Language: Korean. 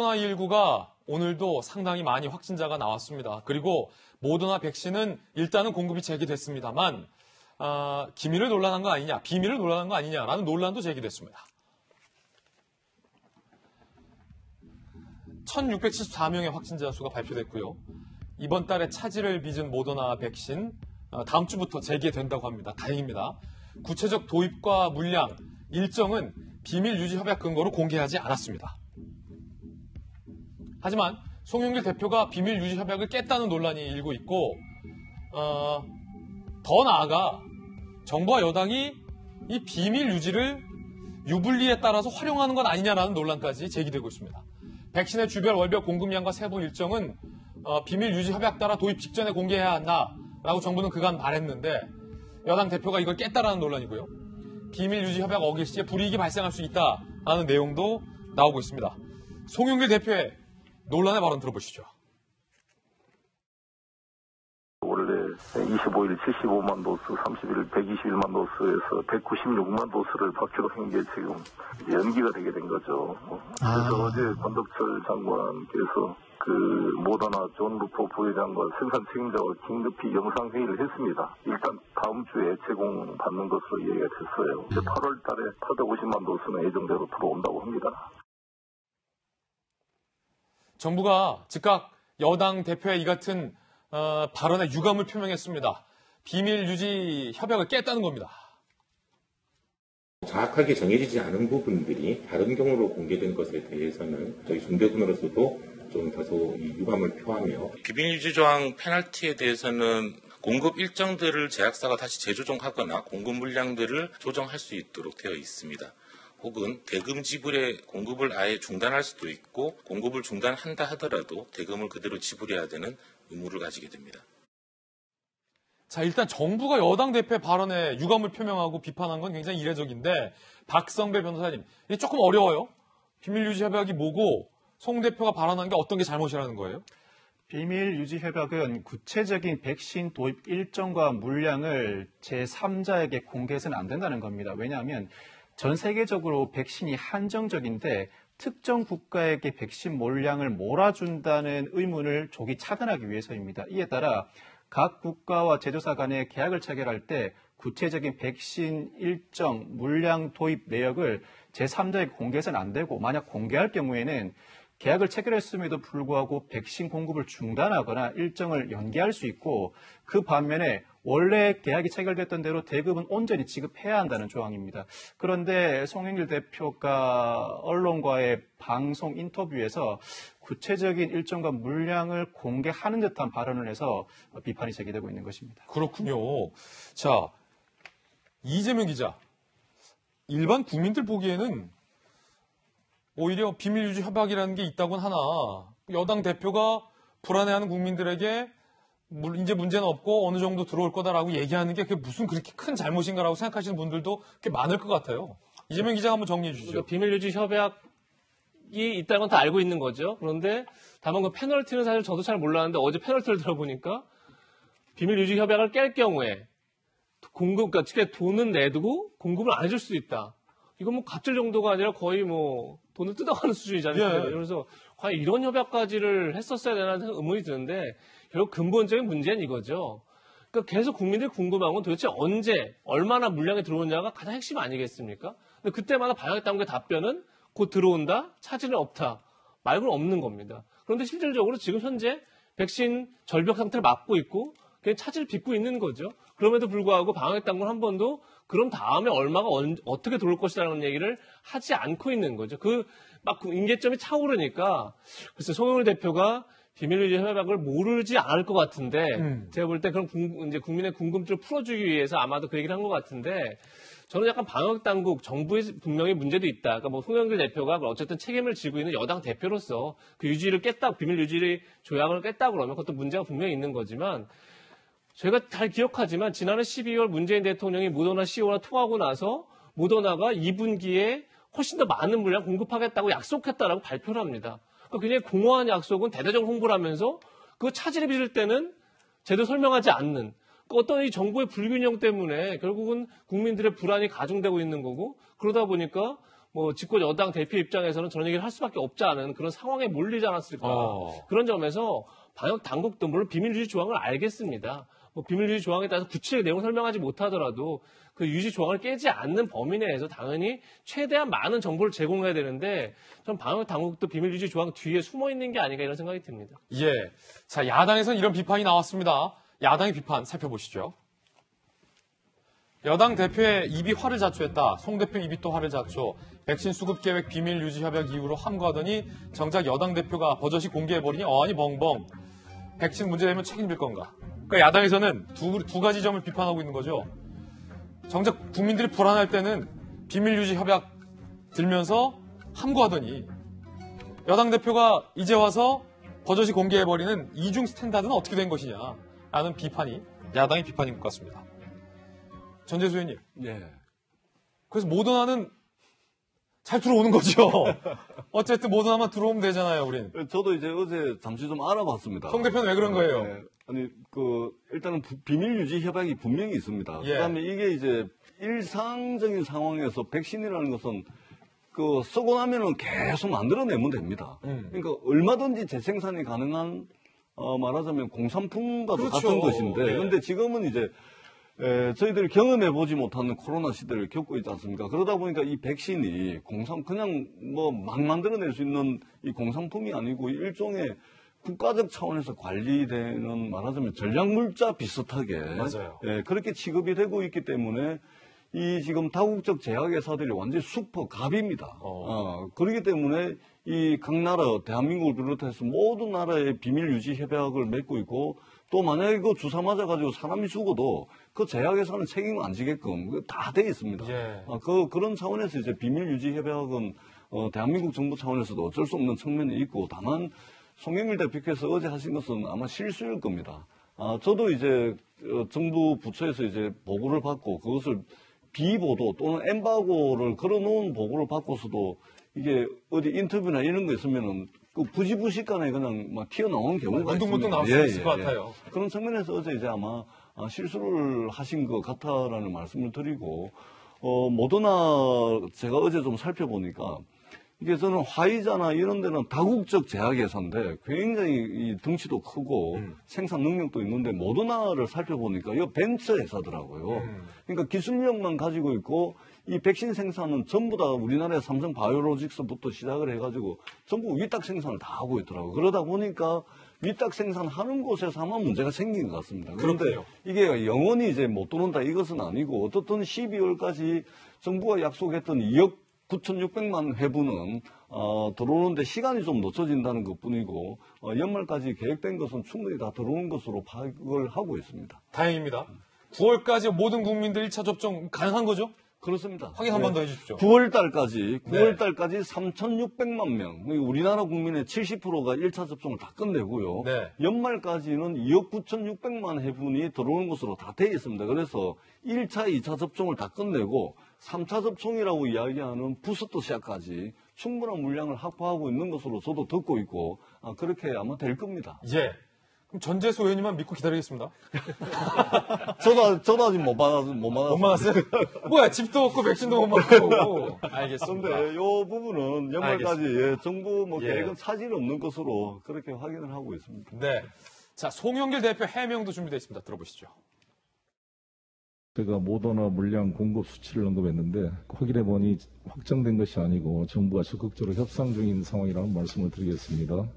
코로나19가 오늘도 상당히 많이 확진자가 나왔습니다. 그리고 모더나 백신은 일단은 공급이 재개됐습니다만 기밀을 논란한 거 아니냐, 비밀을 논란한 거 아니냐라는 논란도 제기됐습니다. 1,674명의 확진자 수가 발표됐고요. 이번 달에 차질을 빚은 모더나 백신 다음 주부터 재개된다고 합니다. 다행입니다. 구체적 도입과 물량, 일정은 비밀 유지 협약 근거로 공개하지 않았습니다. 하지만 송영길 대표가 비밀 유지 협약을 깼다는 논란이 일고 있고 더 나아가 정부와 여당이 이 비밀 유지를 유불리에 따라서 활용하는 건 아니냐라는 논란까지 제기되고 있습니다. 백신의 주별 월별 공급량과 세부 일정은 비밀 유지 협약 따라 도입 직전에 공개해야 한다라고 정부는 그간 말했는데 여당 대표가 이걸 깼다라는 논란이고요. 비밀 유지 협약 어길 시에 불이익이 발생할 수 있다라는 내용도 나오고 있습니다. 송영길 대표의 논란의 발언 들어보시죠. 원래 25일 75만 도스, 30일 121만 도스에서 196만 도스를 받기로 한 게 지금 연기가 되게 된 거죠. 그래서 어제 권덕철 장관께서 그 모더나 존 루퍼 부회장과 생산 책임자와 긴급히 영상회의를 했습니다. 일단 다음 주에 제공받는 것으로 이해가 됐어요. 8월 달에 850만 도스는 예정대로 들어온다고 합니다. 정부가 즉각 여당 대표의 이 같은 발언에 유감을 표명했습니다. 비밀 유지 협약을 깼다는 겁니다. 정확하게 정해지지 않은 부분들이 다른 경우로 공개된 것에 대해서는 저희 중대본으로서도 좀 다소 유감을 표하며 비밀유지 조항 페널티에 대해서는 공급 일정들을 제약사가 다시 재조정하거나 공급 물량들을 조정할 수 있도록 되어 있습니다. 혹은 대금 지불의 공급을 아예 중단할 수도 있고 공급을 중단한다 하더라도 대금을 그대로 지불해야 되는 의무를 가지게 됩니다. 자, 일단 정부가 여당 대표의 발언에 유감을 표명하고 비판한 건 굉장히 이례적인데 박성배 변호사님, 이게 조금 어려워요. 비밀유지 협약이 뭐고 송 대표가 발언한 게 어떤 게 잘못이라는 거예요? 비밀 유지 협약은 구체적인 백신 도입 일정과 물량을 제3자에게 공개해서는 안 된다는 겁니다. 왜냐하면 전 세계적으로 백신이 한정적인데 특정 국가에게 백신 물량을 몰아준다는 의문을 조기 차단하기 위해서입니다. 이에 따라 각 국가와 제조사 간의 계약을 체결할 때 구체적인 백신 일정, 물량 도입 내역을 제3자에게 공개해서는 안 되고 만약 공개할 경우에는 계약을 체결했음에도 불구하고 백신 공급을 중단하거나 일정을 연기할 수 있고 그 반면에 원래 계약이 체결됐던 대로 대금은 온전히 지급해야 한다는 조항입니다. 그런데 송영길 대표가 언론과의 방송 인터뷰에서 구체적인 일정과 물량을 공개하는 듯한 발언을 해서 비판이 제기되고 있는 것입니다. 그렇군요. 자, 이재명 기자. 일반 국민들 보기에는 오히려 비밀유지 협약이라는 게 있다고는 하나 여당 대표가 불안해하는 국민들에게 이제 문제는 없고 어느 정도 들어올 거다라고 얘기하는 게 그게 무슨 그렇게 큰 잘못인가라고 생각하시는 분들도 꽤 많을 것 같아요. 이재명 기자가 한번 정리해 주시죠. 그러니까 비밀유지 협약이 있다는 건 다 알고 있는 거죠. 그런데 다만 그 페널티는 사실 저도 잘 몰랐는데 어제 페널티를 들어보니까 비밀유지 협약을 깰 경우에 그러니까 돈은 내두고 공급을 안 해줄 수도 있다. 이건 뭐 갑질 정도가 아니라 거의 뭐 돈을 뜯어가는 수준이잖아요. 예. 그래서 과연 이런 협약까지를 했었어야 되나 의문이 드는데 결국 근본적인 문제는 이거죠. 그러니까 계속 국민들이 궁금한 건 도대체 언제 얼마나 물량이 들어오냐가 가장 핵심 아니겠습니까? 근데 그때마다 방역당국의 답변은 곧 들어온다, 차질은 없다 말고는 없는 겁니다. 그런데 실질적으로 지금 현재 백신 절벽 상태를 막고 있고 그냥 차질을 빚고 있는 거죠. 그럼에도 불구하고 방역당국은 한 번도 그럼 다음에 얼마가 어떻게 들어올 것이라는 얘기를 하지 않고 있는 거죠. 막 임계점이 차오르니까 글쎄 송영길 대표가 비밀유지 협약을 모르지 않을 것 같은데 제가 볼 때 그런 이제 국민의 궁금증을 풀어주기 위해서 아마도 그 얘기를 한 것 같은데 저는 약간 방역당국 정부에 분명히 문제도 있다. 그러니까 뭐 송영길 대표가 어쨌든 책임을 지고 있는 여당 대표로서 그 유지를 깼다, 비밀유지 조약을 깼다 그러면 그것도 문제가 분명히 있는 거지만 저희가 잘 기억하지만 지난해 12월 문재인 대통령이 모더나 CEO와 통하고 나서 모더나가 2분기에 훨씬 더 많은 물량 공급하겠다고 약속했다라고 발표를 합니다. 그러니까 굉장히 공허한 약속은 대대적으로 홍보를 하면서 그 차질을 빚을 때는 제대로 설명하지 않는 어떤 이 정부의 불균형 때문에 결국은 국민들의 불안이 가중되고 있는 거고 그러다 보니까 뭐 집권 여당 대표 입장에서는 저런 얘기를 할 수밖에 없지 않은 그런 상황에 몰리지 않았을까. 그런 점에서 방역 당국도 물론 비밀 유지 조항을 알겠습니다. 뭐 비밀 유지 조항에 따라서 구체적 내용 설명하지 못하더라도 그 유지 조항을 깨지 않는 범위 내에서 당연히 최대한 많은 정보를 제공해야 되는데 전 방역 당국도 비밀 유지 조항 뒤에 숨어 있는 게 아닌가 이런 생각이 듭니다. 예. 자, 야당에서는 이런 비판이 나왔습니다. 야당의 비판 살펴보시죠. 여당 대표의 입이 화를 자초했다. 송 대표 입이 또 화를 자초. 백신 수급 계획 비밀 유지 협약 이후로 함구하더니 정작 여당 대표가 버젓이 공개해버리니 어안이 벙벙. 백신 문제되면 책임질 건가? 그러니까 야당에서는 두 가지 점을 비판하고 있는 거죠. 정작 국민들이 불안할 때는 비밀 유지 협약 들면서 함구하더니 여당 대표가 이제 와서 버젓이 공개해버리는 이중 스탠다드는 어떻게 된 것이냐라는 비판이 야당의 비판인 것 같습니다. 전재수 의원님. 네. 그래서 모더나는 잘 들어오는 거죠. 어쨌든 모더나만 들어오면 되잖아요, 우린. 저도 이제 어제 잠시 좀 알아봤습니다. 송 대표는 왜 그런 거예요? 네. 아니, 일단은 비밀 유지 협약이 분명히 있습니다. 예. 그다음에 이게 이제 일상적인 상황에서 백신이라는 것은 쓰고 나면은 계속 만들어내면 됩니다. 그러니까 얼마든지 재생산이 가능한, 말하자면 공산품과도 그렇죠. 같은 것인데, 예. 근데 지금은 이제 저희들이 경험해보지 못하는 코로나 시대를 겪고 있지 않습니까? 그러다 보니까 이 백신이 그냥 막 만들어낼 수 있는 이 공산품이 아니고 일종의 국가적 차원에서 관리되는 말하자면 전략물자 비슷하게. 맞아요. 예, 그렇게 취급이 되고 있기 때문에 이 지금 다국적 제약회사들이 완전히 슈퍼 갑입니다. 그렇기 때문에 이 각 나라, 대한민국을 비롯해서 모든 나라의 비밀 유지 협약을 맺고 있고 또 만약에 그 주사 맞아가지고 사람이 죽어도 그 제약회사는 책임을 안 지게끔 다 돼 있습니다. 예. 그런 차원에서 이제 비밀 유지 협약은 대한민국 정부 차원에서도 어쩔 수 없는 측면이 있고 다만 송영길 대표께서 어제 하신 것은 아마 실수일 겁니다. 저도 이제 정부 부처에서 이제 보고를 받고 그것을 비보도 또는 엠바고를 걸어놓은 보고를 받고서도 이게 어디 인터뷰나 이런 거 있으면은 부지부식간에 그냥 막 튀어나오는 경우가 있습니다. 문득문득 나올 수 있을 것 같아요. 그런 측면에서 어제 이제 아마 실수를 하신 것 같다라는 말씀을 드리고 모더나 제가 어제 좀 살펴보니까 이게 저는 화이자나 이런 데는 다국적 제약회사인데 굉장히 이 덩치도 크고 생산 능력도 있는데 모더나를 살펴보니까 이거 벤처 회사더라고요. 그러니까 기술력만 가지고 있고 이 백신 생산은 전부 다 우리나라의 삼성 바이오로직스부터 시작을 해가지고 전부 위탁 생산을 다 하고 있더라고요. 그러다 보니까 위탁 생산하는 곳에서 아마 문제가 생긴 것 같습니다. 그런데 그렇군요. 이게 영원히 이제 못 들어온다 이것은 아니고 어떻든 12월까지 정부가 약속했던 2억 9,600만 회분은 들어오는데 시간이 좀 늦춰진다는 것뿐이고 연말까지 계획된 것은 충분히 다 들어오는 것으로 파악을 하고 있습니다. 다행입니다. 9월까지 모든 국민들 1차 접종 가능한 거죠? 그렇습니다. 확인 한 번 더 해주십시오. 9월달까지 3,600만 명, 우리나라 국민의 70%가 1차 접종을 다 끝내고요. 네. 연말까지는 2억 9,600만 회분이 들어오는 것으로 다 돼 있습니다. 그래서 1차, 2차 접종을 다 끝내고 3차 접종이라고 이야기하는 부스터샷까지 충분한 물량을 확보하고 있는 것으로 저도 듣고 있고 그렇게 아마 될 겁니다. 예. 그럼 전재수 의원님만 믿고 기다리겠습니다. 저도 아직 못 받았어요. 못 맞았어요? 뭐야, 집도 없고 백신도 못 맞고. 알겠습니다. 그런데 이 부분은 연말까지 정부 예. 계획은 차질 없는 것으로 그렇게 확인을 하고 있습니다. 네. 자, 송영길 대표 해명도 준비되어 있습니다. 들어보시죠. 제가 모더나 물량 공급 수치를 언급했는데 확인해보니 확정된 것이 아니고 정부가 적극적으로 협상 중인 상황이라는 말씀을 드리겠습니다.